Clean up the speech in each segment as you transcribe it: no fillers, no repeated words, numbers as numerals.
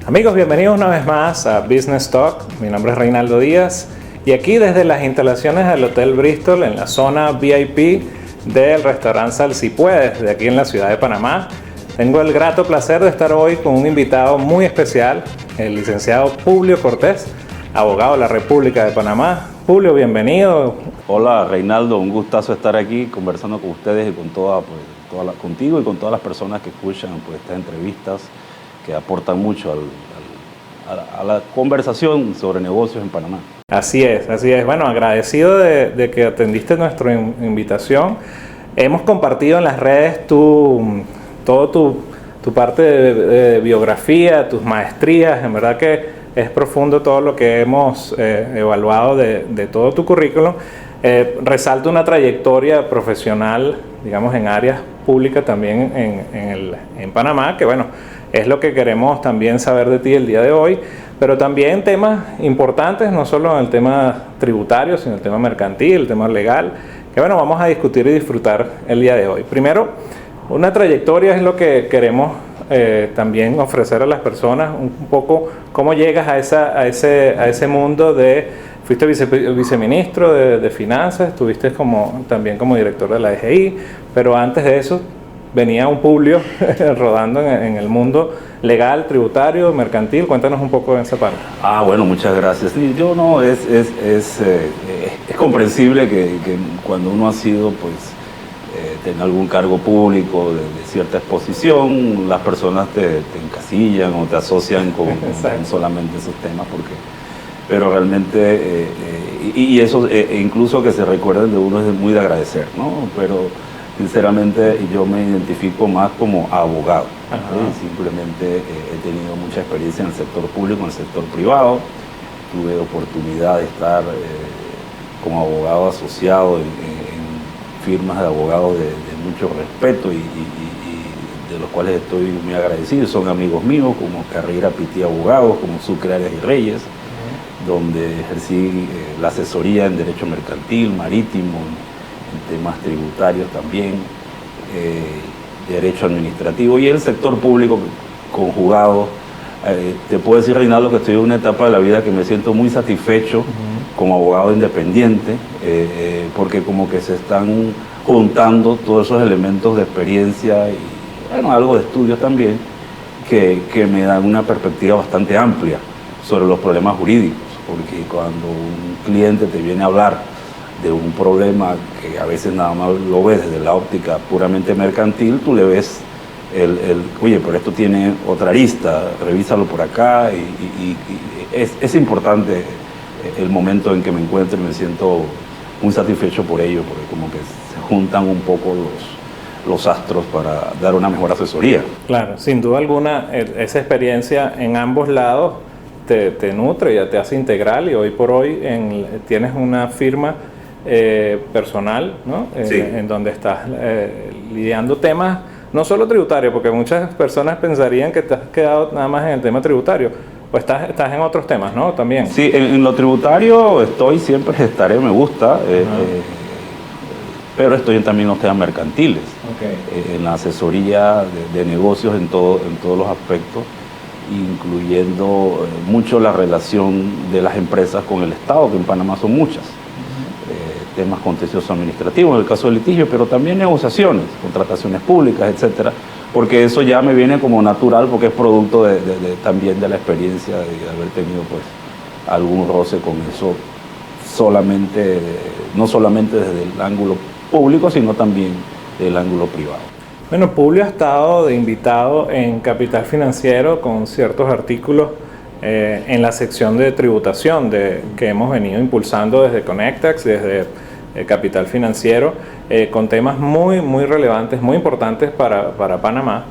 Amigos, bienvenidos una vez más a Business Talk. Mi nombre es Reinaldo Díaz y aquí desde las instalaciones del Hotel Bristol en la zona VIP del restaurante Sal Si Puedes, de aquí en la ciudad de Panamá, tengo el grato placer de estar hoy con un invitado muy especial, el licenciado Publio Cortés, abogado de la República de Panamá. Publio, bienvenido. Hola Reinaldo, un gustazo estar aquí conversando con ustedes y con contigo y con todas las personas que escuchan estas entrevistas que aportan mucho a la conversación sobre negocios en Panamá. Así es. Bueno, agradecido de que atendiste nuestra invitación. Hemos compartido en las redes toda tu parte de biografía, tus maestrías. En verdad que es profundo todo lo que hemos evaluado de todo tu currículum. Resalta una trayectoria profesional, digamos, en áreas públicas también en Panamá, que bueno, es lo que queremos también saber de ti el día de hoy, pero también temas importantes, no solo en el tema tributario, sino el tema mercantil, el tema legal, que bueno, vamos a discutir y disfrutar el día de hoy. Primero, una trayectoria es lo que queremos también ofrecer a las personas, un poco cómo llegas a ese mundo fuiste viceministro de Finanzas, estuviste también como director de la DGI, pero antes de eso venía un Publio rodando en el mundo legal, tributario, mercantil. Cuéntanos un poco de esa parte. Bueno, muchas gracias. Sí, es comprensible que cuando uno ha sido, tener algún cargo público de cierta exposición, las personas te encasillan o te asocian con solamente esos temas, pero realmente, y eso incluso que se recuerden de uno es muy de agradecer, ¿no? Pero sinceramente yo me identifico más como abogado. Simplemente he tenido mucha experiencia en el sector público, en el sector privado. Tuve oportunidad de estar como abogado asociado en firmas de abogados de mucho respeto y de los cuales estoy muy agradecido. Son amigos míos como Carrera Pití Abogados, como Sucre Arias y Reyes, donde ejercí la asesoría en derecho mercantil, marítimo, en temas tributarios también, derecho administrativo y el sector público conjugado. Te puedo decir, Reinaldo, que estoy en una etapa de la vida que me siento muy satisfecho como abogado independiente, porque como que se están juntando todos esos elementos de experiencia y algo de estudios también, que me dan una perspectiva bastante amplia sobre los problemas jurídicos, porque cuando un cliente te viene a hablar de un problema que a veces nada más lo ves desde la óptica puramente mercantil, tú le ves oye, pero esto tiene otra arista, revísalo por acá, y es importante el momento en que me encuentro y me siento muy satisfecho por ello, porque como que se juntan un poco los astros para dar una mejor asesoría. Claro, sin duda alguna, esa experiencia en ambos lados te nutre, ya te hace integral, y hoy por hoy tienes una firma personal, ¿no? Sí. En donde estás lidiando temas no solo tributarios, porque muchas personas pensarían que te has quedado nada más en el tema tributario, o estás en otros temas, ¿no? También. Sí, en lo tributario siempre estaré, me gusta, pero estoy también en los temas mercantiles, en la asesoría de negocios en todos los aspectos, incluyendo mucho la relación de las empresas con el Estado, que en Panamá son muchas. Temas contenciosos administrativos en el caso del litigio, pero también negociaciones, contrataciones públicas, etcétera, porque eso ya me viene como natural, porque es producto también de la experiencia de haber tenido algún roce con eso, no solamente desde el ángulo público, sino también del ángulo privado. Bueno, Publio ha estado de invitado en Capital Financiero con ciertos artículos en la sección de tributación que hemos venido impulsando desde Conectax, desde Capital Financiero, con temas muy relevantes, muy importantes para Panamá,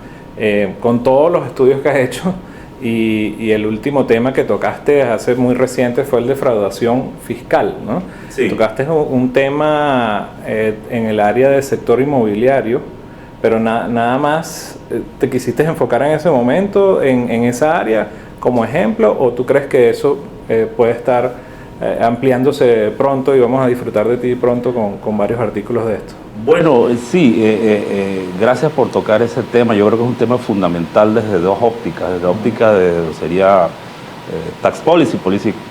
con todos los estudios que has hecho, y el último tema que tocaste hace muy reciente fue el de defraudación fiscal, ¿no? Sí. Tocaste un tema en el área del sector inmobiliario, pero nada más te quisiste enfocar en ese momento, en esa área como ejemplo, o tú crees que eso puede estar ampliándose pronto y vamos a disfrutar de ti pronto con varios artículos de esto? Bueno, sí, gracias por tocar ese tema. Yo creo que es un tema fundamental desde dos ópticas. Desde la óptica sería tax policy,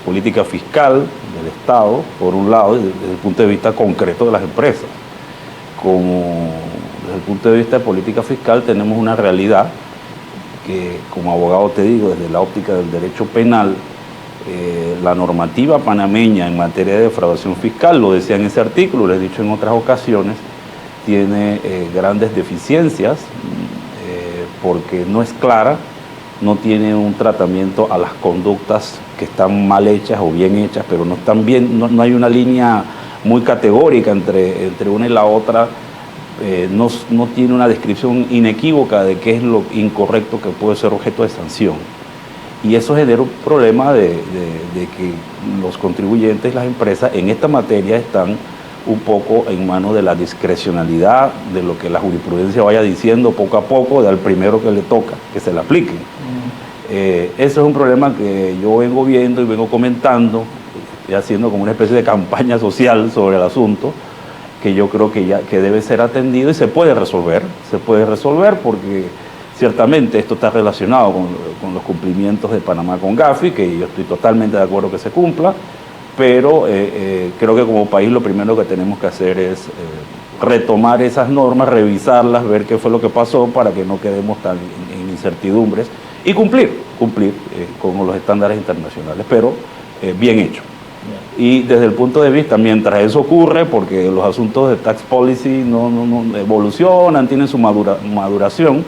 política fiscal del Estado, por un lado, y desde el punto de vista concreto de las empresas. Desde el punto de vista de política fiscal tenemos una realidad que, como abogado te digo, desde la óptica del derecho penal, la normativa panameña en materia de defraudación fiscal, lo decía en ese artículo, lo he dicho en otras ocasiones, tiene grandes deficiencias porque no es clara, no tiene un tratamiento a las conductas que están mal hechas o bien hechas, pero no están bien, no hay una línea muy categórica entre una y la otra, no tiene una descripción inequívoca de qué es lo incorrecto que puede ser objeto de sanción. Y eso genera un problema de que los contribuyentes, las empresas en esta materia están un poco en manos de la discrecionalidad, de lo que la jurisprudencia vaya diciendo poco a poco, del primero que le toca, que se le aplique. Eso es un problema que yo vengo viendo y vengo comentando, y haciendo como una especie de campaña social sobre el asunto, que yo creo que debe ser atendido y se puede resolver porque ciertamente esto está relacionado con los cumplimientos de Panamá con Gafi, que yo estoy totalmente de acuerdo que se cumpla, pero creo que como país lo primero que tenemos que hacer es retomar esas normas, revisarlas, ver qué fue lo que pasó para que no quedemos tan en incertidumbres y cumplir con los estándares internacionales, pero bien hecho. Y desde el punto de vista, mientras eso ocurre, porque los asuntos de tax policy no evolucionan, tienen su maduración,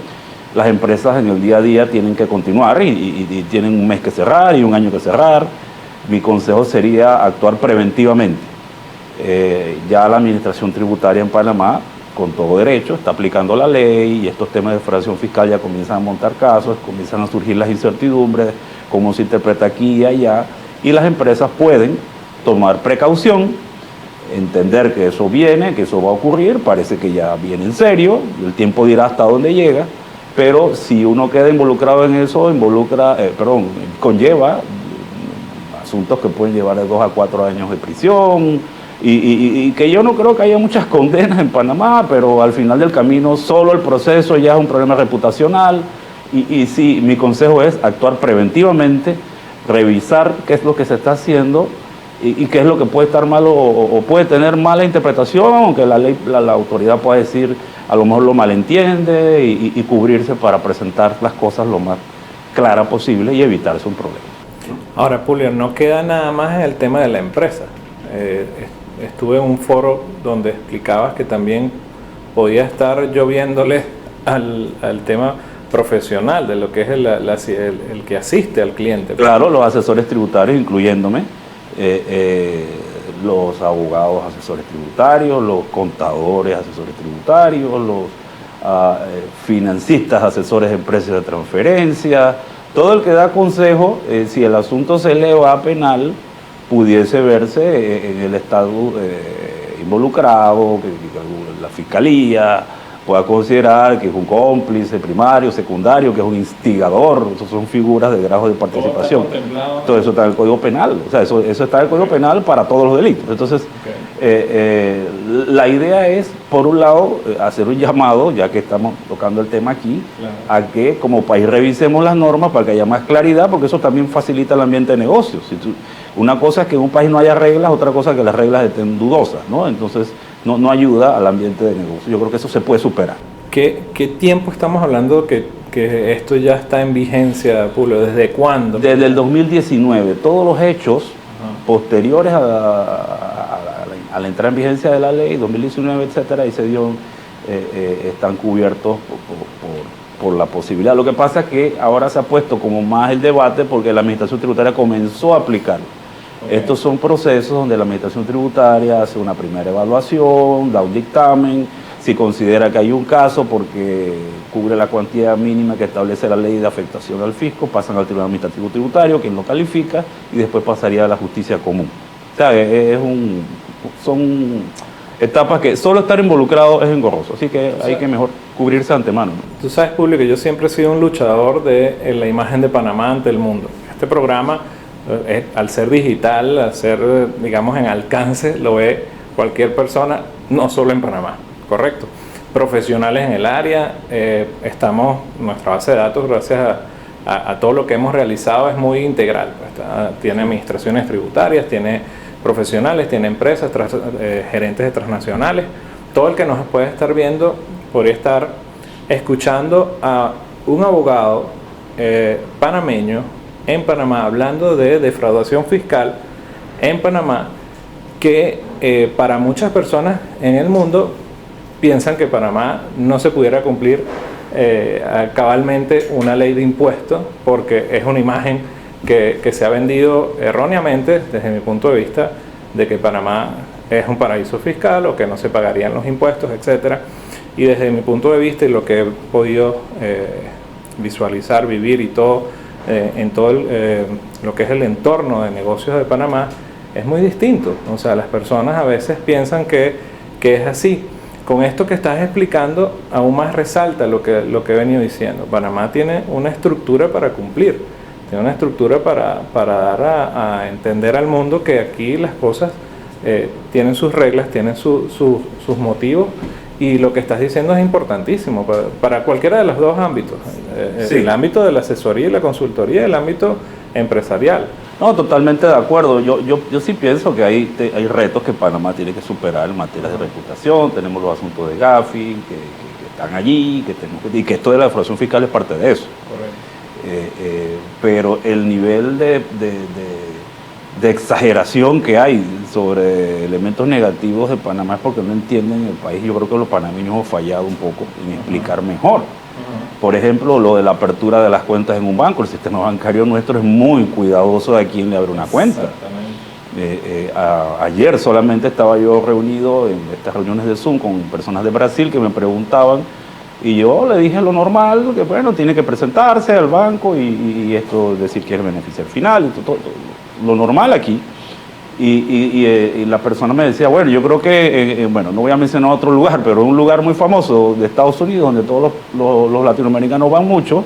las empresas en el día a día tienen que continuar y tienen un mes que cerrar y un año que cerrar. Mi consejo sería actuar preventivamente. Ya la Administración Tributaria en Panamá, con todo derecho, está aplicando la ley y estos temas de defraudación fiscal ya comienzan a montar casos, comienzan a surgir las incertidumbres, cómo se interpreta aquí y allá, y las empresas pueden tomar precaución, entender que eso viene, que eso va a ocurrir, parece que ya viene en serio, el tiempo dirá hasta dónde llega, pero si uno queda involucrado en eso, conlleva asuntos que pueden llevar de 2 a 4 años de prisión, y que yo no creo que haya muchas condenas en Panamá, pero al final del camino solo el proceso ya es un problema reputacional, y sí, mi consejo es actuar preventivamente, revisar qué es lo que se está haciendo y qué es lo que puede estar mal o puede tener mala interpretación, aunque la ley, la autoridad pueda decir, a lo mejor lo malentiende y cubrirse para presentar las cosas lo más clara posible y evitarse un problema. Ahora, Publio, no queda nada más en el tema de la empresa. Estuve en un foro donde explicabas que también podía estar lloviéndole al tema profesional de lo que es el que asiste al cliente. Claro, los asesores tributarios, incluyéndome, los abogados asesores tributarios, los contadores asesores tributarios, los financistas asesores de empresas de transferencia, todo el que da consejo, si el asunto se eleva a penal, pudiese verse en el Estado involucrado, que la Fiscalía pueda considerar que es un cómplice primario, secundario, que es un instigador. Esas son figuras de grado de participación. Todo eso está en el Código Penal. O sea, eso está en el Código Penal para todos los delitos. Entonces, la idea es, por un lado, hacer un llamado, ya que estamos tocando el tema aquí, a que como país revisemos las normas para que haya más claridad, porque eso también facilita el ambiente de negocios. Una cosa es que en un país no haya reglas, otra cosa es que las reglas estén dudosas, ¿no? Entonces, no ayuda al ambiente de negocio. Yo creo que eso se puede superar. ¿Qué tiempo estamos hablando que esto ya está en vigencia, Publio? ¿Desde cuándo? Desde el 2019. Todos los hechos posteriores a la entrada en vigencia de la ley, 2019, etcétera, y están cubiertos por la posibilidad. Lo que pasa es que ahora se ha puesto como más el debate porque la Administración Tributaria comenzó a aplicarlo. Estos son procesos donde la Administración Tributaria hace una primera evaluación, da un dictamen, si considera que hay un caso porque cubre la cuantía mínima que establece la ley de afectación al fisco, pasan al Tribunal Administrativo Tributario, quien lo califica, y después pasaría a la justicia común. O sea, son etapas que solo estar involucrado es engorroso, así que hay que mejor cubrirse antemano, ¿no? Tú sabes, Publio, que yo siempre he sido un luchador de la imagen de Panamá ante el mundo. Este programa, al ser digital, al ser, digamos, en alcance, lo ve cualquier persona, no solo en Panamá. correcto. Profesionales en el área, nuestra base de datos, gracias a todo lo que hemos realizado, es muy integral. Tiene administraciones tributarias, tiene profesionales, tiene empresas, gerentes de transnacionales. Todo el que nos puede estar viendo podría estar escuchando a un abogado panameño en Panamá hablando de defraudación fiscal en Panamá, que para muchas personas en el mundo piensan que Panamá no se pudiera cumplir cabalmente una ley de impuestos, porque es una imagen que se ha vendido erróneamente desde mi punto de vista, de que Panamá es un paraíso fiscal o que no se pagarían los impuestos, etcétera. Y desde mi punto de vista y lo que he podido visualizar, vivir y todo en todo lo que es el entorno de negocios de Panamá, es muy distinto. O sea, las personas a veces piensan que es así. Con esto que estás explicando, aún más resalta lo que he venido diciendo. Panamá tiene una estructura para cumplir, tiene una estructura para dar a entender al mundo que aquí las cosas tienen sus reglas, tienen sus motivos, y lo que estás diciendo es importantísimo para cualquiera de los dos ámbitos, sí. El ámbito de la asesoría y la consultoría, el ámbito empresarial. No, totalmente de acuerdo. Yo sí pienso que hay retos que Panamá tiene que superar en materia de reputación. Tenemos los asuntos de Gafi que están allí, y que esto de la defraudación fiscal es parte de eso. Correcto. Pero el nivel de exageración que hay sobre elementos negativos de Panamá es porque no entienden el país. Yo creo que los panameños hemos fallado un poco en explicar mejor. Por ejemplo, lo de la apertura de las cuentas en un banco. El sistema bancario nuestro es muy cuidadoso de a quién le abre una cuenta. Ayer solamente estaba yo reunido en estas reuniones de Zoom con personas de Brasil que me preguntaban, y yo le dije lo normal, que bueno, tiene que presentarse al banco y esto, decir que es el beneficiario final, todo, lo normal aquí. Y la persona me decía, bueno, yo creo que, bueno, no voy a mencionar otro lugar, pero un lugar muy famoso de Estados Unidos, donde todos los latinoamericanos van mucho,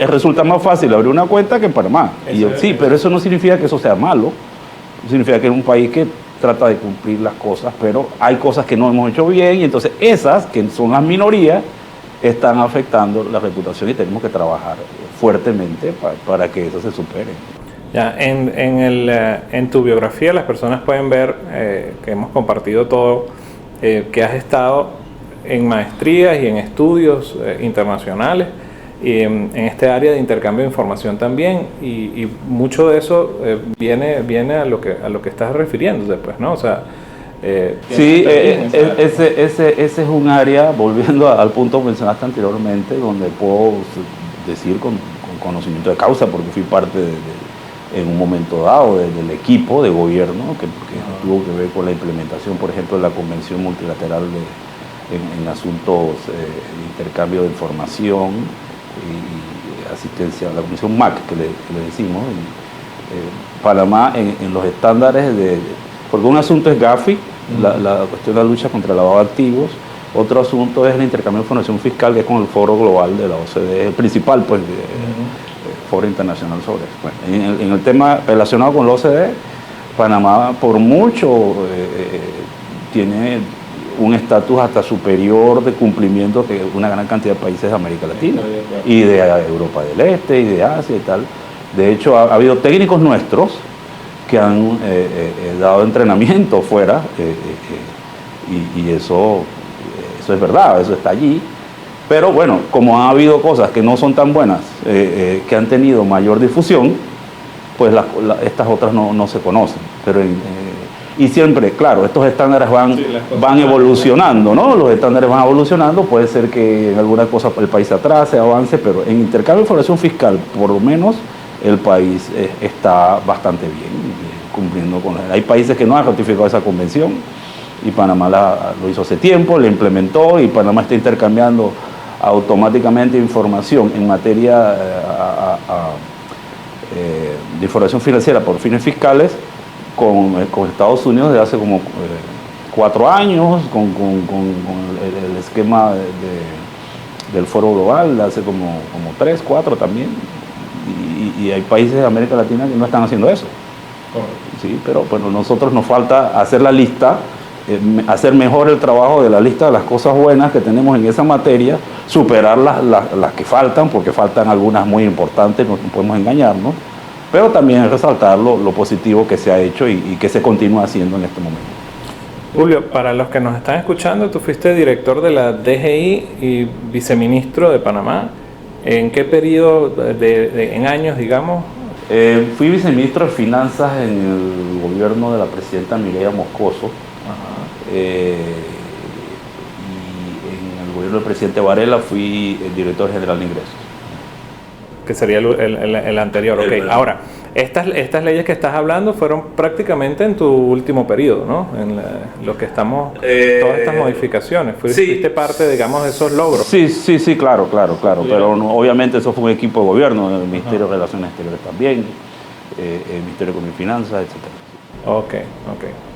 resulta más fácil abrir una cuenta que en Panamá. Y yo, sí, pero eso no significa que eso sea malo, significa que es un país que trata de cumplir las cosas, pero hay cosas que no hemos hecho bien, y entonces esas, que son las minorías, están afectando la reputación, y tenemos que trabajar fuertemente para que eso se supere. Ya, en tu biografía las personas pueden ver que hemos compartido todo, que has estado en maestrías y en estudios internacionales, y en este área de intercambio de información también, y mucho de eso viene a lo que estás refiriéndote, pues, ¿no? O sea, sí, ese es un área, volviendo al punto que mencionaste anteriormente, donde puedo decir con conocimiento de causa, porque fui parte en un momento dado del equipo de gobierno que tuvo que ver con la implementación, por ejemplo, de la Convención Multilateral en asuntos de intercambio de información y asistencia a la Comisión MAC, que le decimos. Panamá en los estándares porque un asunto es Gafi, la cuestión de la lucha contra el lavado de activos. Otro asunto es el intercambio de información fiscal, que es con el Foro Global de la OCDE, el principal, pues, Foro Internacional sobre eso. Bueno, en el tema relacionado con la OCDE, Panamá por mucho tiene un estatus hasta superior de cumplimiento que una gran cantidad de países de América Latina y de Europa del Este y de Asia y tal. De hecho, ha habido técnicos nuestros que han dado entrenamiento fuera, y eso es verdad, eso está allí. Pero bueno, como ha habido cosas que no son tan buenas, que han tenido mayor difusión, pues estas otras no se conocen. Pero y siempre, claro, estos estándares van evolucionando, ¿no? Los estándares van evolucionando, puede ser que en alguna cosa el país se atrase, avance, pero en intercambio de información fiscal, por lo menos, el país está bastante bien, cumpliendo con la... Hay países que no han ratificado esa convención, y Panamá lo hizo hace tiempo, la implementó, y Panamá está intercambiando automáticamente información en materia de información financiera por fines fiscales con Estados Unidos desde hace como 4 años, con el esquema del Foro Global de hace como 3, 4 también, y hay países de América Latina que no están haciendo eso. Sí, pero bueno, nosotros nos falta hacer la lista hacer mejor el trabajo de la lista de las cosas buenas que tenemos en esa materia, superar las que faltan, porque faltan algunas muy importantes, no podemos engañarnos, pero también resaltar lo positivo que se ha hecho y que se continúa haciendo en este momento. Julio, para los que nos están escuchando, tú fuiste director de la DGI y viceministro de Panamá. ¿En qué periodo en años, digamos? Fui viceministro de Finanzas en el gobierno de la presidenta Mireya Moscoso. Y en el gobierno del presidente Varela fui el director general de ingresos. Que sería el anterior. Okay. Ahora, estas leyes que estás hablando fueron prácticamente en tu último periodo, ¿no? En lo que estamos, todas estas modificaciones. Fuiste parte, digamos, de esos logros. Sí, claro. Pero no, obviamente eso fue un equipo de gobierno, el Ministerio de Relaciones Exteriores también, el Ministerio de Economía y Finanzas, etc. Ok.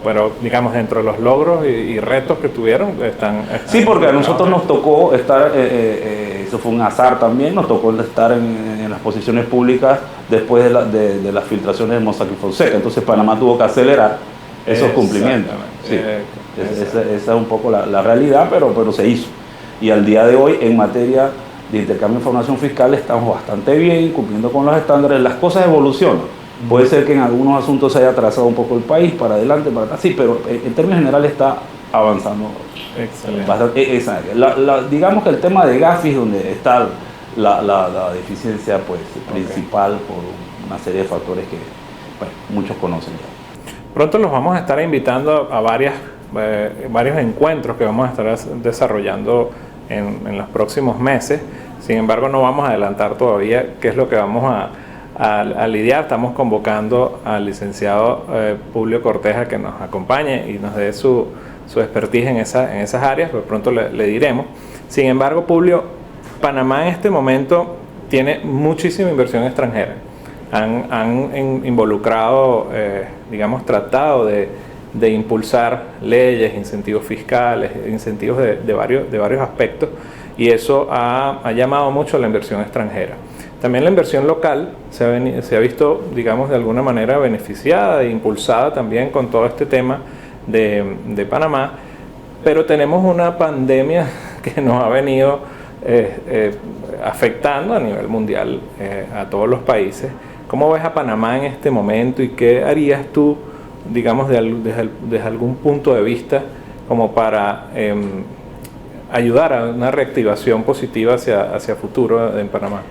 Pero, digamos, dentro de los logros y retos que tuvieron, están sí, porque a nosotros nos tocó estar, eso fue un azar también, nos tocó estar en las posiciones públicas después de las filtraciones de Mossack Fonseca. Entonces Panamá tuvo que acelerar esos cumplimientos. Sí, esa es un poco la realidad, pero se hizo. Y al día de hoy, en materia de intercambio de información fiscal, estamos bastante bien, cumpliendo con los estándares. Las cosas evolucionan. Puede ser que en algunos asuntos se haya atrasado un poco el país, para adelante, para atrás, sí, pero en términos generales está avanzando. Excelente. Bastante. Digamos que el tema de GAFIS, donde está la deficiencia pues, principal por una serie de factores que muchos conocen ya. Pronto los vamos a estar invitando a varios encuentros que vamos a estar desarrollando en los próximos meses. Sin embargo, no vamos a adelantar todavía qué es lo que vamos a lidiar. Estamos convocando al licenciado Publio Corteja que nos acompañe y nos dé su expertise en esas áreas, pero pronto le diremos. Sin embargo, Publio, Panamá en este momento tiene muchísima inversión extranjera. Han involucrado, digamos, tratado de impulsar leyes, incentivos fiscales, incentivos de varios aspectos, y eso ha llamado mucho la inversión extranjera. También la inversión local se ha visto, digamos, de alguna manera beneficiada e impulsada también con todo este tema de Panamá, pero tenemos una pandemia que nos ha venido afectando a nivel mundial a todos los países. ¿Cómo ves a Panamá en este momento y qué harías tú, digamos, desde algún punto de vista como para ayudar a una reactivación positiva hacia futuro en Panamá?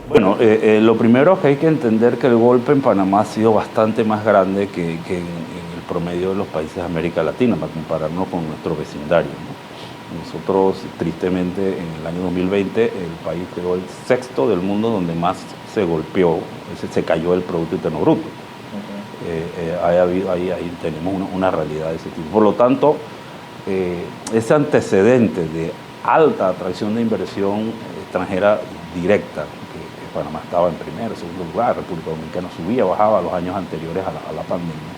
Bueno, lo primero es que hay que entender que el golpe en Panamá ha sido bastante más grande que en el promedio de los países de América Latina, para compararnos con nuestro vecindario, ¿no? Nosotros, tristemente, en el año 2020, el país quedó el sexto del mundo donde más se golpeó, se cayó el Producto Interno Bruto. Ahí tenemos una realidad de ese tipo. Por lo tanto, ese antecedente de alta atracción de inversión extranjera directa, Panamá estaba en primero, segundo lugar, República Dominicana subía, bajaba los años anteriores a la pandemia.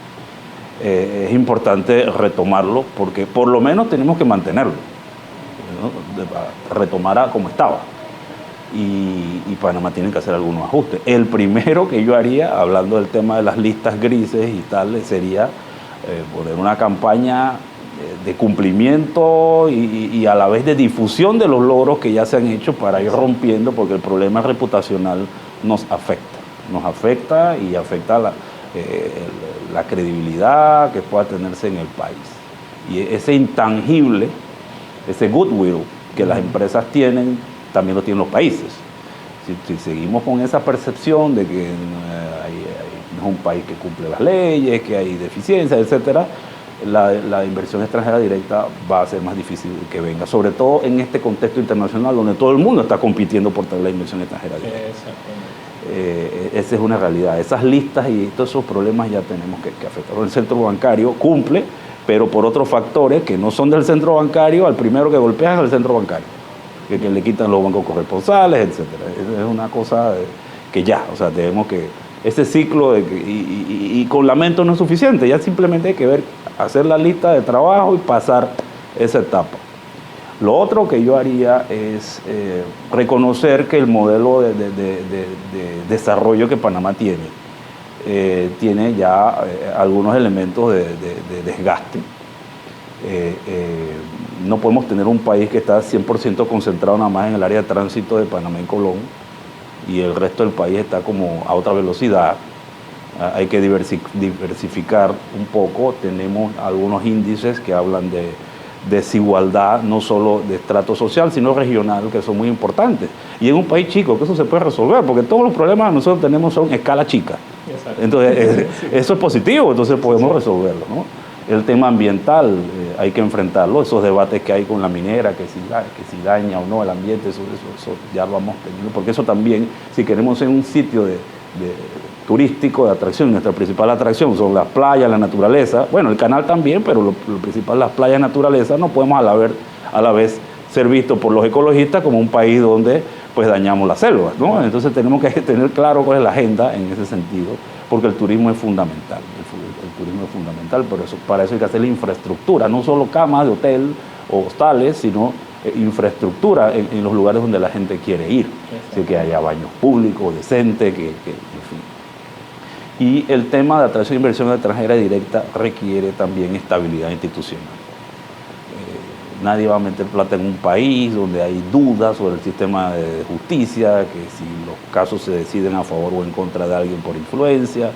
Es importante retomarlo porque por lo menos tenemos que mantenerlo, ¿no? Retomar como estaba. Y Panamá tiene que hacer algunos ajustes. El primero que yo haría, hablando del tema de las listas grises y tal, sería poner una campaña de cumplimiento y a la vez de difusión de los logros que ya se han hecho para ir rompiendo, porque el problema reputacional nos afecta y afecta la credibilidad que pueda tenerse en el país. Y ese intangible, ese goodwill que las empresas tienen, también lo tienen los países. Si seguimos con esa percepción de que no es un país que cumple las leyes, que hay deficiencias, etcétera, la inversión extranjera directa va a ser más difícil que venga, sobre todo en este contexto internacional donde todo el mundo está compitiendo por tener la inversión extranjera directa. Esa es una realidad. Esas listas y todos esos problemas ya tenemos que afectar. El centro bancario cumple, pero por otros factores que no son del centro bancario, al primero que golpean es el centro bancario, que le quitan los bancos corresponsales, etcétera. Es una cosa que ya, o sea, tenemos que ese ciclo y con lamento no es suficiente, ya simplemente hay que hacer la lista de trabajo y pasar esa etapa. Lo otro que yo haría es reconocer que el modelo de desarrollo que Panamá tiene ya algunos elementos de desgaste no podemos tener un país que está 100% concentrado nada más en el área de tránsito de Panamá y Colón y el resto del país está como a otra velocidad. Hay que diversificar un poco. Tenemos algunos índices que hablan de desigualdad, no solo de estrato social, sino regional, que son muy importantes. Y en un país chico, que eso se puede resolver, porque todos los problemas que nosotros tenemos son escala chica. Exacto. Entonces, eso es positivo, entonces podemos resolverlo, ¿no? El tema ambiental, hay que enfrentarlo, esos debates que hay con la minera, que si daña o no el ambiente, eso ya lo vamos teniendo, porque eso también, si queremos ser un sitio turístico de atracción, nuestra principal atracción son las playas, la naturaleza, bueno, el canal también, pero lo principal, las playas, naturaleza, no podemos a la vez ser vistos por los ecologistas como un país donde pues dañamos las selvas, ¿no? Entonces tenemos que tener claro cuál es la agenda en ese sentido, porque el turismo es fundamental, el turismo es fundamental, pero para eso hay que hacer la infraestructura, no solo camas de hotel o hostales, sino infraestructura en los lugares donde la gente quiere ir, así que haya baños públicos, decentes, en fin. Y el tema de atracción de inversión extranjera directa requiere también estabilidad institucional. Nadie va a meter plata en un país donde hay dudas sobre el sistema de justicia, que si los casos se deciden a favor o en contra de alguien por influencia.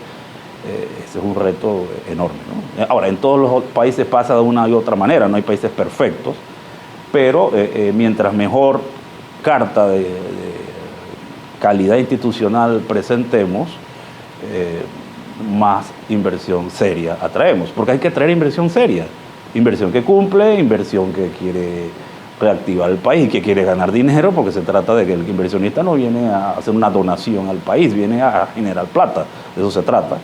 Ese es un reto enorme, ¿no? Ahora, en todos los países pasa de una y otra manera, no hay países perfectos, pero mientras mejor carta de calidad institucional presentemos, más inversión seria atraemos, porque hay que traer inversión seria, inversión que cumple, inversión que quiere reactivar el país y que quiere ganar dinero, porque se trata de que el inversionista no viene a hacer una donación al país, viene a generar plata, de eso se trata.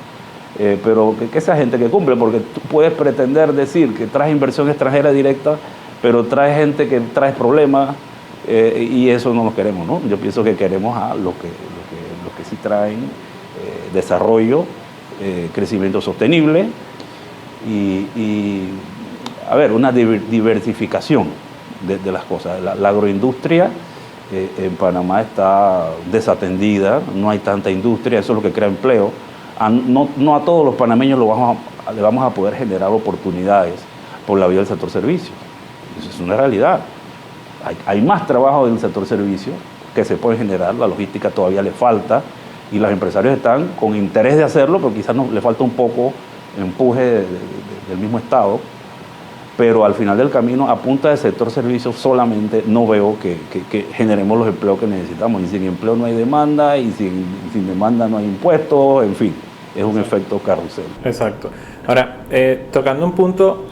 Pero que sea gente que cumple, porque tú puedes pretender decir que traes inversión extranjera directa, pero traes gente que trae problemas, y eso no lo queremos, ¿no? Yo pienso que queremos a los que sí traen desarrollo, crecimiento sostenible y a ver, una diversificación de las cosas. La agroindustria en Panamá está desatendida, no hay tanta industria, eso es lo que crea empleo. No a todos los panameños le vamos a poder generar oportunidades por la vía del sector servicios. Eso es una realidad. Hay más trabajo en el sector servicios que se puede generar, la logística todavía le falta y los empresarios están con interés de hacerlo, pero quizás le falta un poco empuje del mismo Estado, pero al final del camino, a punta del sector servicios solamente no veo que generemos los empleos que necesitamos, y sin empleo no hay demanda, y sin demanda no hay impuestos, en fin, es un efecto carrusel. Exacto. Ahora, tocando un punto,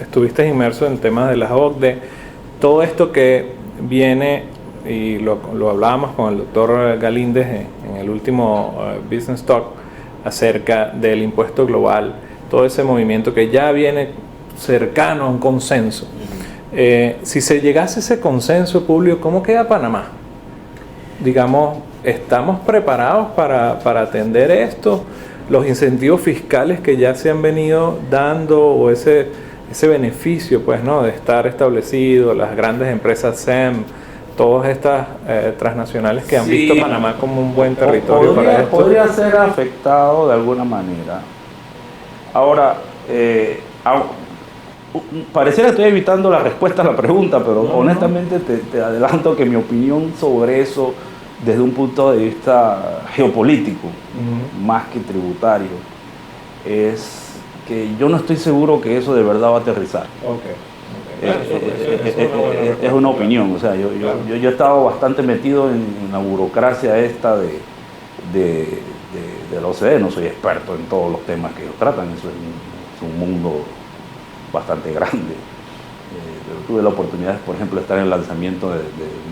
estuviste inmerso en temas de las OCDE, todo esto que viene, y lo hablábamos con el doctor Galíndez en el último Business Talk, acerca del impuesto global, todo ese movimiento que ya viene cercano a un consenso. Si se llegase a ese consenso público, ¿cómo queda Panamá? Digamos, ¿estamos preparados para atender esto? Los incentivos fiscales que ya se han venido dando, o ese beneficio, pues, ¿no?, de estar establecido, las grandes empresas SEM, todas estas transnacionales que han visto Panamá como un buen territorio para esto. Podría ser afectado de alguna manera. Ahora, pareciera que estoy evitando la respuesta a la pregunta, pero honestamente te adelanto que mi opinión sobre eso, desde un punto de vista geopolítico, más que tributario, es que yo no estoy seguro que eso de verdad va a aterrizar. Es una opinión, o sea, yo he estado bastante metido en la burocracia esta de la OCDE, no soy experto en todos los temas que ellos tratan, eso es un mundo bastante grande. Tuve la oportunidad, por ejemplo, de estar en el lanzamiento del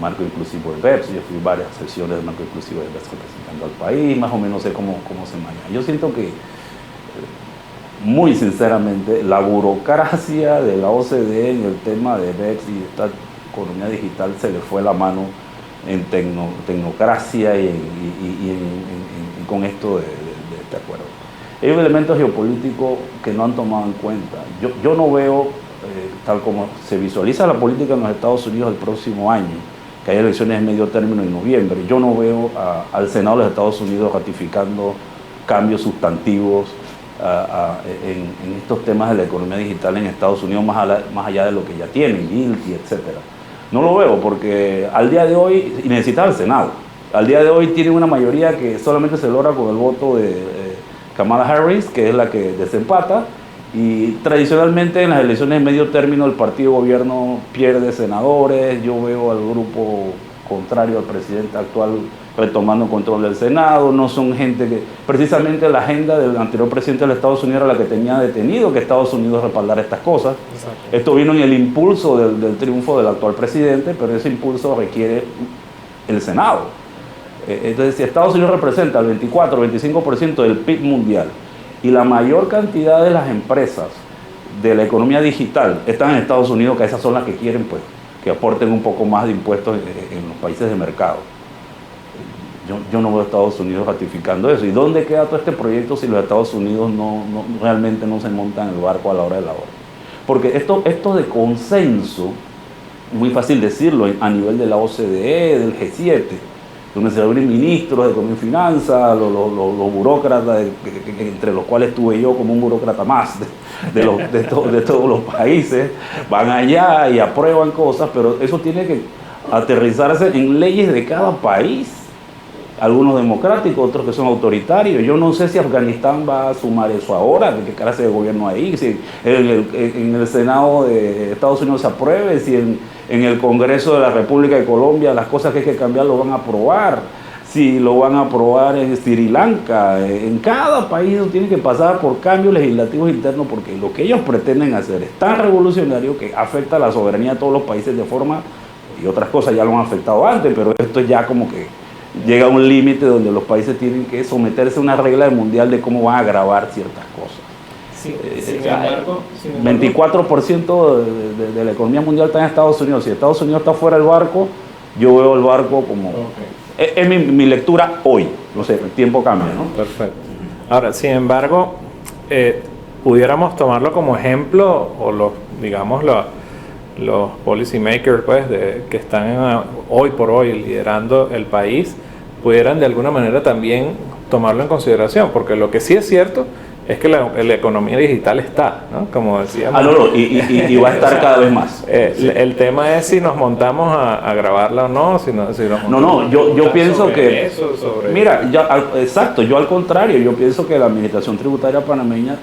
marco inclusivo de BEPS. Yo fui a varias sesiones del marco inclusivo de BEPS representando al país, más o menos sé cómo se maneja. Yo siento que, muy sinceramente, la burocracia de la OCDE en el tema de BEPS y esta economía digital se le fue la mano en tecnocracia y con esto de este acuerdo. Hay un elemento geopolítico que no han tomado en cuenta. Yo no veo, tal como se visualiza la política en los Estados Unidos el próximo año, que hay elecciones de medio término en noviembre, yo no veo al Senado de los Estados Unidos ratificando cambios sustantivos en estos temas de la economía digital en Estados Unidos más allá de lo que ya tienen, GILTI, etcétera. No lo veo porque al día de hoy, y necesita el Senado, al día de hoy tienen una mayoría que solamente se logra con el voto de Kamala Harris, que es la que desempata, y tradicionalmente en las elecciones de medio término el partido gobierno pierde senadores. Yo veo al grupo contrario al presidente actual retomando control del Senado. No son gente que... Precisamente la agenda del anterior presidente de los Estados Unidos era la que tenía detenido que Estados Unidos respaldara estas cosas. Exacto. Esto vino en el impulso del triunfo del actual presidente, pero ese impulso requiere el Senado. Entonces, si Estados Unidos representa el 24-25% del PIB mundial y la mayor cantidad de las empresas de la economía digital están en Estados Unidos, que esas son las que quieren pues que aporten un poco más de impuestos en los países de mercado. Yo no veo a Estados Unidos ratificando eso. ¿Y dónde queda todo este proyecto si los Estados Unidos realmente no se montan en el barco a la hora de la hora? Porque esto de consenso, muy fácil decirlo a nivel de la OCDE, del G7, donde se reúnen ministros de Economía y Finanzas, los burócratas, entre los cuales estuve yo como un burócrata más de todos los países, van allá y aprueban cosas, pero eso tiene que aterrizarse en leyes de cada país, algunos democráticos, otros que son autoritarios. Yo no sé si Afganistán va a sumar eso ahora, de qué clase de gobierno hay, si en el Senado de Estados Unidos se apruebe, si en el Congreso de la República de Colombia las cosas que hay que cambiar lo van a aprobar, si lo van a aprobar en Sri Lanka. En cada país tiene que pasar por cambios legislativos internos, porque lo que ellos pretenden hacer es tan revolucionario que afecta a la soberanía de todos los países de forma, y otras cosas ya lo han afectado antes, pero esto ya como que llega a un límite donde los países tienen que someterse a una regla mundial de cómo van a grabar ciertas cosas. Sí, sin embargo, 24% de la economía mundial está en Estados Unidos. Si Estados Unidos está fuera del barco, yo veo el barco como... Okay. Es mi lectura hoy. No sé, el tiempo cambia, ¿no? Perfecto. Ahora, sin embargo, pudiéramos tomarlo como ejemplo, o los policy makers pues, que están hoy por hoy liderando el país, pudieran de alguna manera también tomarlo en consideración, porque lo que sí es cierto es que la economía digital está, ¿no? Como decíamos. Y va a estar cada vez más. El tema es si nos montamos a grabarla o no, yo pienso que... Mira, exacto, yo al contrario, yo pienso que la administración tributaria panameña,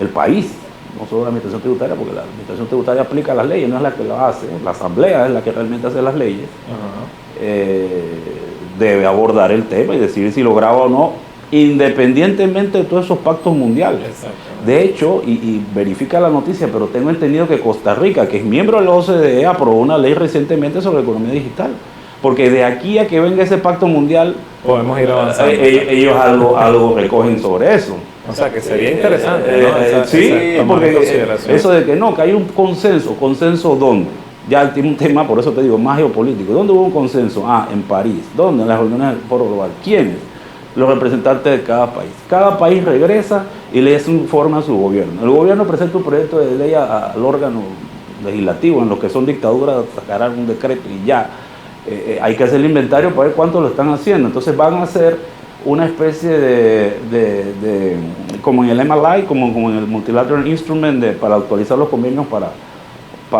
el país, no solo la administración tributaria, porque la administración tributaria aplica las leyes, no es la que lo hace, la asamblea es la que realmente hace las leyes, debe abordar el tema y decidir si lo graba o no, independientemente de todos esos pactos mundiales. De hecho, y verifica la noticia, pero tengo entendido que Costa Rica, que es miembro de la OCDE, aprobó una ley recientemente sobre economía digital. Porque de aquí a que venga ese pacto mundial, podemos ir avanzando. Ellos algo recogen sobre eso. O sea, que sería interesante, ¿no? Sí, porque eso de que hay un ¿consenso dónde? Ya tiene un tema, por eso te digo, más geopolítico. ¿Dónde hubo un consenso? En París. ¿Dónde? En las reuniones del Foro Global. ¿Quiénes? Los representantes de cada país. Cada país regresa y le informa a su gobierno. El gobierno presenta un proyecto de ley al órgano legislativo. En los que son dictaduras sacarán un decreto y ya. Hay que hacer el inventario para ver cuánto lo están haciendo. Entonces van a hacer una especie de como en el MLI, como en el Multilateral Instrument para actualizar los convenios para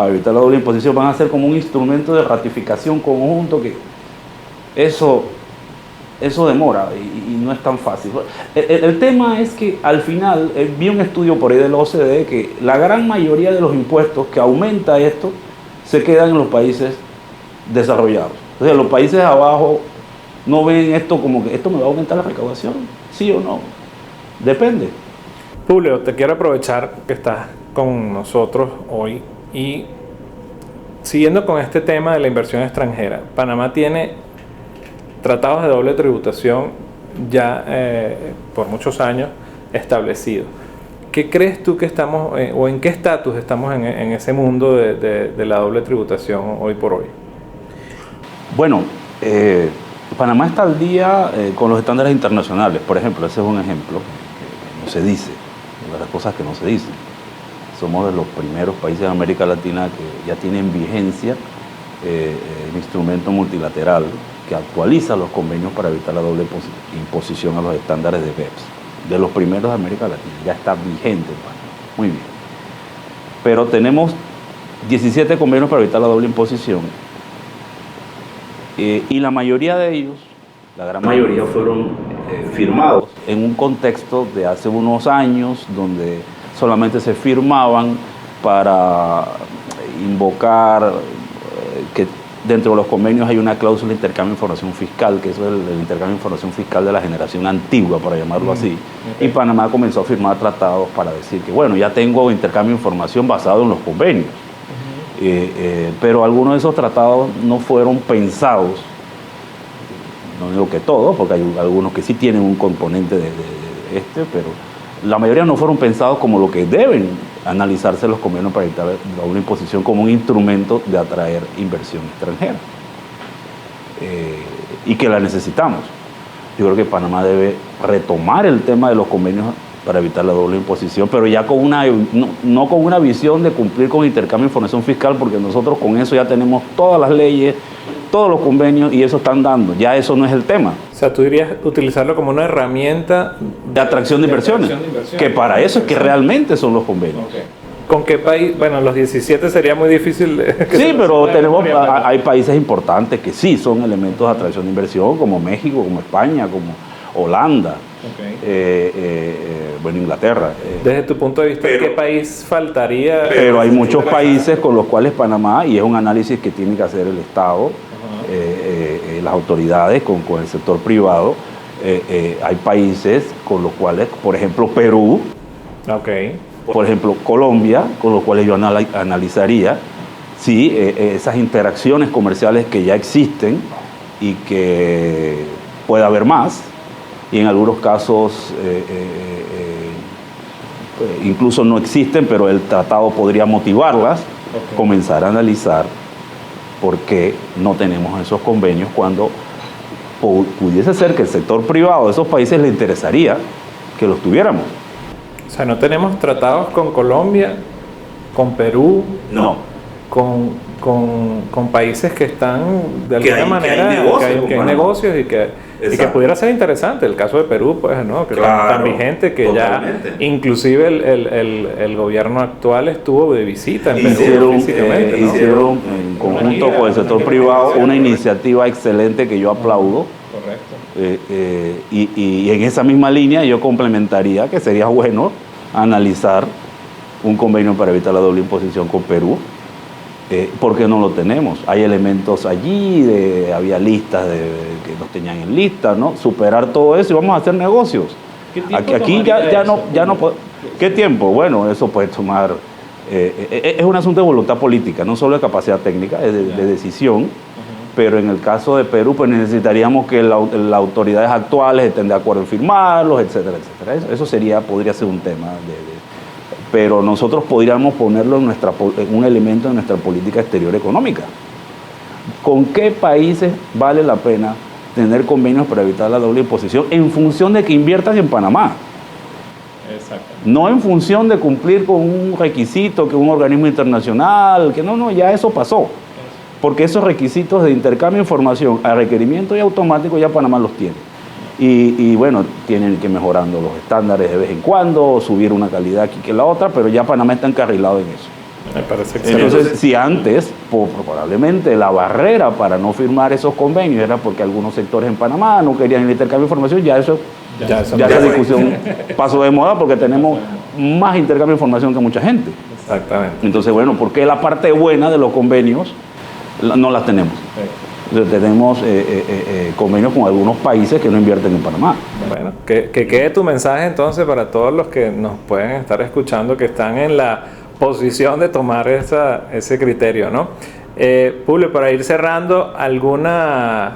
evitar la doble imposición. Van a hacer como un instrumento de ratificación conjunto, que eso demora y no es tan fácil. El tema es que al final, vi un estudio por ahí de la OCDE que la gran mayoría de los impuestos que aumenta esto se quedan en los países desarrollados. Entonces los países de abajo no ven esto como que esto me va a aumentar la recaudación, ¿sí o no? Depende. Publio, te quiero aprovechar que estás con nosotros hoy y siguiendo con este tema de la inversión extranjera. Panamá tiene tratados de doble tributación ya por muchos años establecidos. ¿Qué crees tú que estamos, o en qué estatus estamos en ese mundo de la doble tributación hoy por hoy? Bueno, Panamá está al día con los estándares internacionales. Por ejemplo, ese es un ejemplo que no se dice, de las cosas que no se dicen. Somos de los primeros países de América Latina que ya tienen vigencia el instrumento multilateral que actualiza los convenios para evitar la doble imposición a los estándares de BEPS. de los primeros de América Latina, ya está vigente en Panamá. Muy bien. Pero tenemos 17 convenios para evitar la doble imposición y la mayoría de ellos, la gran mayoría fueron firmados en un contexto de hace unos años donde solamente se firmaban para invocar que dentro de los convenios hay una cláusula de intercambio de información fiscal, que eso es el intercambio de información fiscal de la generación antigua, para llamarlo así. Okay. Y Panamá comenzó a firmar tratados para decir que, bueno, ya tengo intercambio de información basado en los convenios. Pero algunos de esos tratados no fueron pensados, no digo que todos, porque hay algunos que sí tienen un componente de pero la mayoría no fueron pensados como lo que deben analizarse los convenios para evitar la doble imposición como un instrumento de atraer inversión extranjera y que la necesitamos. Yo creo que Panamá debe retomar el tema de los convenios para evitar la doble imposición, pero ya con no con una visión de cumplir con intercambio de información fiscal, porque nosotros con eso ya tenemos todas las leyes, todos los convenios y eso están dando. Ya eso no es el tema. O sea, tú dirías utilizarlo como una herramienta de atracción de inversiones, que para eso es que realmente son los convenios. Okay. ¿Con qué país? Bueno, los 17 sería muy difícil. Sí, pero hay países importantes que sí son elementos de atracción de inversión, como México, como España, como Holanda, bueno, Inglaterra. Desde tu punto de vista, ¿qué país faltaría? Pero hay muchos países con los cuales Panamá, y es un análisis que tiene que hacer el Estado, las autoridades con el sector privado, hay países con los cuales, por ejemplo, Perú, por ejemplo, Colombia, con los cuales yo analizaría sí, esas interacciones comerciales que ya existen y que puede haber más, y en algunos casos incluso no existen, pero el tratado podría motivarlas, comenzar a analizar por qué no tenemos esos convenios cuando pudiese ser que el sector privado de esos países le interesaría que los tuviéramos. O sea, no tenemos tratados con Colombia, con Perú, no, con países que están de alguna manera, que hay negocios y que pudiera ser interesante. El caso de Perú, pues, ¿no? Que claro, tan vigente que totalmente. Ya inclusive el gobierno actual estuvo de visita en Perú físicamente, ¿no? Hicieron en conjunto con el sector privado una iniciativa excelente que yo aplaudo. Correcto. Y en esa misma línea yo complementaría que sería bueno analizar un convenio para evitar la doble imposición con Perú, porque no lo tenemos. Hay elementos allí, había listas que nos tenían en lista, ¿no? Superar todo eso y vamos a hacer negocios. Aquí ya no puede. ¿Qué tiempo? Bueno, eso puede tomar. Es un asunto de voluntad política, no solo de capacidad técnica, es de decisión. Pero en el caso de Perú, pues necesitaríamos que las autoridades actuales estén de acuerdo en firmarlos, etcétera, etcétera. Eso podría ser un tema pero nosotros podríamos ponerlo en un elemento de nuestra política exterior económica. ¿Con qué países vale la pena tener convenios para evitar la doble imposición en función de que inviertan en Panamá? Exacto. No en función de cumplir con un requisito que un organismo internacional, que no, ya eso pasó. Porque esos requisitos de intercambio de información a requerimiento y automático ya Panamá los tiene. Y bueno, tienen que ir mejorando los estándares de vez en cuando, subir una calidad aquí que la otra, pero ya Panamá está encarrilado en eso. Me parece excelente. Entonces, si antes, probablemente la barrera para no firmar esos convenios era porque algunos sectores en Panamá no querían el intercambio de información, ya esa discusión pasó de moda porque tenemos más intercambio de información que mucha gente. Exactamente. Entonces, bueno, ¿por qué la parte buena de los convenios no las tenemos? Entonces, tenemos convenios con algunos países que no invierten en Panamá. Bueno, que quede tu mensaje entonces para todos los que nos pueden estar escuchando, que están en la posición de tomar ese criterio, ¿no? Publio, para ir cerrando,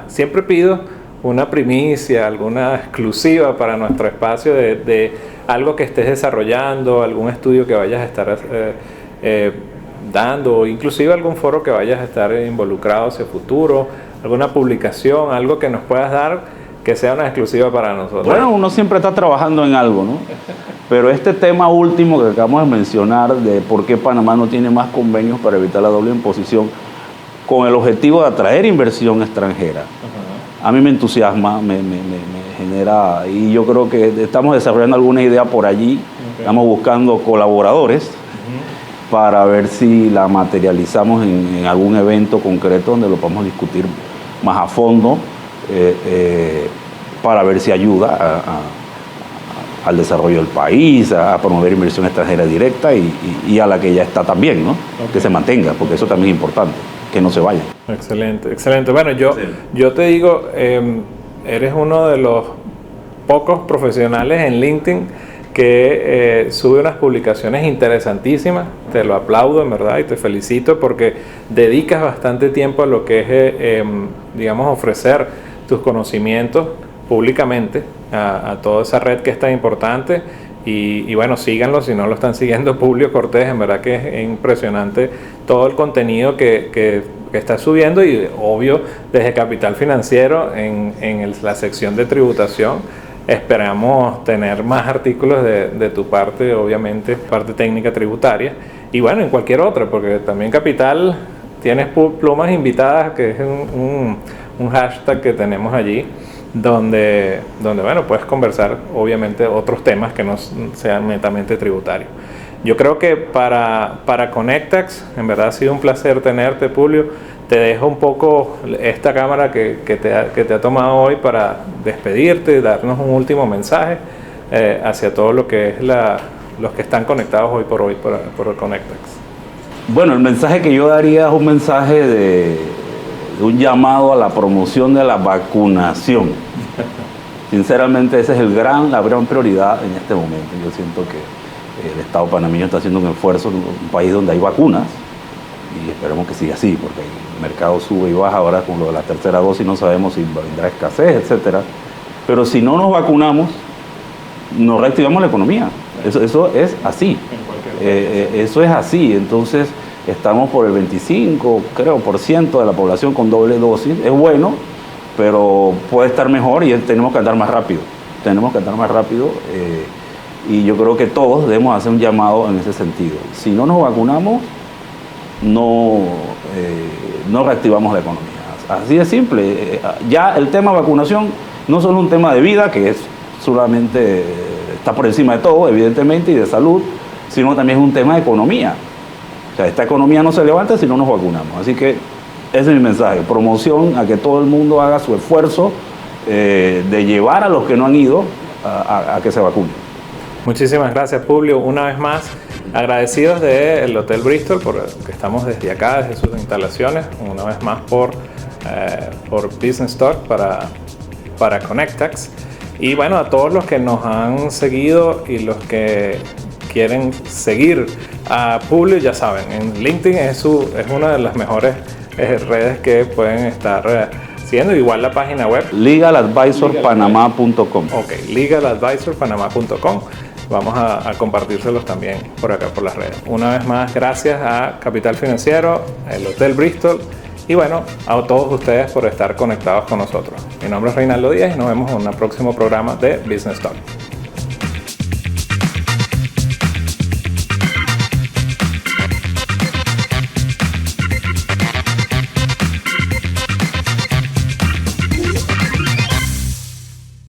siempre pido una primicia, alguna exclusiva para nuestro espacio de algo que estés desarrollando, algún estudio que vayas a estar dando, o inclusive algún foro que vayas a estar involucrado hacia futuro, alguna publicación, algo que nos puedas dar que sea una exclusiva para nosotros. Bueno, uno siempre está trabajando en algo, ¿no? Pero este tema último que acabamos de mencionar, de por qué Panamá no tiene más convenios para evitar la doble imposición, con el objetivo de atraer inversión extranjera, a mí me entusiasma, me y yo creo que estamos desarrollando alguna idea por allí. Okay. Estamos buscando colaboradores para ver si la materializamos en algún evento concreto donde lo podamos discutir más a fondo, para ver si ayuda al desarrollo del país, a promover inversión extranjera directa y a la que ya está también, ¿no? Okay. Que se mantenga, porque eso también es importante, que no se vaya. Excelente, excelente. Bueno, yo te digo, eres uno de los pocos profesionales en LinkedIn que sube unas publicaciones interesantísimas. Te lo aplaudo, en verdad, y te felicito porque dedicas bastante tiempo a lo que es, digamos, ofrecer tus conocimientos públicamente a toda esa red que es tan importante. Y bueno, síganlo si no lo están siguiendo, Publio Cortés. En verdad que es impresionante todo el contenido que está subiendo, y obvio desde Capital Financiero en la sección de tributación esperamos tener más artículos de tu parte, obviamente parte técnica tributaria, y bueno, en cualquier otra, porque también Capital tienes plumas invitadas, que es un hashtag que tenemos allí, donde bueno, puedes conversar obviamente otros temas que no sean netamente tributarios. Yo creo que para Connectax, en verdad ha sido un placer tenerte, Publio. Te dejo un poco esta cámara que te ha tomado hoy para despedirte y darnos un último mensaje hacia todo lo que es los que están conectados hoy por Connectax. Bueno, el mensaje que yo daría es un mensaje de un llamado a la promoción de la vacunación. Sinceramente, esa es la gran prioridad en este momento. Yo siento que el Estado panameño está haciendo un esfuerzo en un país donde hay vacunas, y esperemos que siga así, porque el mercado sube y baja. Ahora con lo de la tercera dosis no sabemos si vendrá escasez, etcétera. Pero si no nos vacunamos, no reactivamos la economía. Eso es así. Eso es así. Entonces, estamos por el 25% de la población con doble dosis. Es bueno, pero puede estar mejor, y tenemos que andar más rápido. Y yo creo que todos debemos hacer un llamado en ese sentido. Si no nos vacunamos, no reactivamos la economía. Así de simple. Ya el tema vacunación no solo un tema de vida, que es solamente está por encima de todo, evidentemente, y de salud, sino también es un tema de economía. O sea, esta economía no se levanta si no nos vacunamos. Así que ese es mi mensaje, promoción a que todo el mundo haga su esfuerzo de llevar a los que no han ido a que se vacunen. Muchísimas gracias, Publio. Una vez más, agradecidos del Hotel Bristol, porque estamos desde acá, desde sus instalaciones, una vez más por Business Talk para Connectax. Y bueno, a todos los que nos han seguido y los que quieren seguir a Publio, ya saben, en LinkedIn es una de las mejores redes que pueden estar siguiendo. Igual la página web legaladvisorpanama.com. Ok, legaladvisorpanama.com. Vamos a compartírselos también por acá por las redes. Una vez más, gracias a Capital Financiero, el Hotel Bristol, y bueno, a todos ustedes por estar conectados con nosotros. Mi nombre es Reinaldo Díaz y nos vemos en un próximo programa de Business Talk.